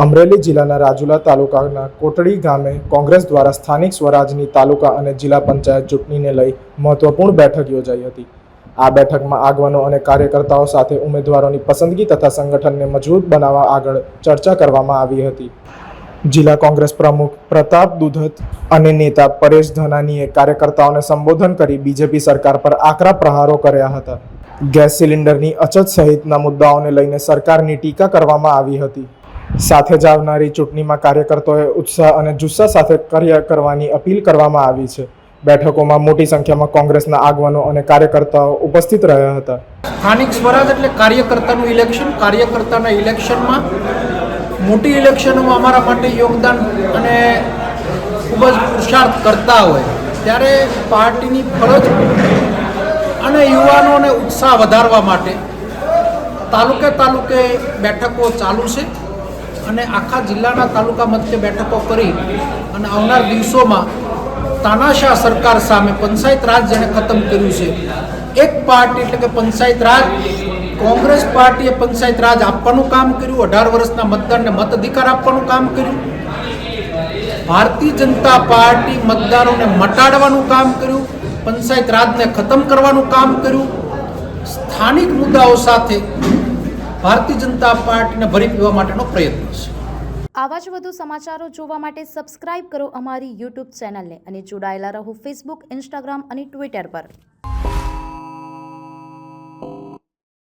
અમરેલી જિલ્લાના રાજુલા તાલુકાના કોટડી ગામે કોંગ્રેસ દ્વારા સ્થાનિક સ્વરાજની તાલુકા અને જિલ્લા પંચાયત ચૂંટણીને લઈ મહત્વપૂર્ણ બેઠક યોજાઈ હતી। આ બેઠકમાં આગેવાનો અને કાર્યકર્તાઓ સાથે ઉમેદવારોની પસંદગી તથા સંગઠનને મજબૂત બનાવવા આગળ ચર્ચા કરવામાં આવી હતી। જિલ્લા કોંગ્રેસ પ્રમુખ પ્રતાપ દુધત અને નેતા પરેશ ધનાનીએ કાર્યકર્તાઓને સંબોધન કરી બીજેપી સરકાર પર આકરા પ્રહારો કર્યા હતા। ગેસ સિલિન્ડરની અછત સહિતના મુદ્દાઓને લઈને સરકારની ટીકા કરવામાં આવી હતી। સાથે જ આવનારી ચૂંટણીમાં કાર્યકર્તાઓએ ઉત્સાહ અને જુસ્સા સાથે કાર્ય કરવાની અપીલ કરવામાં આવી છે। બેઠકોમાં મોટી સંખ્યામાં કોંગ્રેસના આગેવાનો અને કાર્યકર્તાઓ ઉપસ્થિત રહ્યા હતા। સ્થાનિક સ્વરાજ એટલે કાર્યકર્તાનું ઇલેક્શન, કાર્યકર્તાના ઇલેક્શનમાં મોટી ઇલેક્શનોમાં અમારા માટે યોગદાન અને ખૂબ જ પુરુષાર્થ કરતા હોય ત્યારે પાર્ટીની ફરજ અને યુવાનોને ઉત્સાહ વધારવા માટે તાલુકે તાલુકે બેઠકો ચાલુ છે અને આખા જિલ્લાના તાલુકા મધ્યે બેઠકો કરી અને આવનાર દિવસોમાં તાનાશાહ સરકાર સામે પંચાયત રાજ જેણે ખતમ કર્યું છે, એક પાર્ટી એટલે કે પંચાયત રાજ, કોંગ્રેસ પાર્ટીએ પંચાયત રાજ આપવાનું કામ કર્યું, 18 વર્ષના મતદારને મત અધિકાર આપવાનું કામ કર્યું। ભારતીય જનતા પાર્ટી મતદારોને મટાડવાનું કામ કર્યું, પંચાયત રાજને ખતમ કરવાનું કામ કર્યું। સ્થાનિક મુદ્દાઓ સાથે ભારતીય જનતા પાર્ટીને ભરી પીવા માટેનો પ્રયત્ન છે। આવા જ વધુ સમાચારો જોવા માટે સબસ્ક્રાઇબ કરો અમારી YouTube ચેનલને અને જોડાયેલા રહો Facebook, Instagram અને Twitter પર।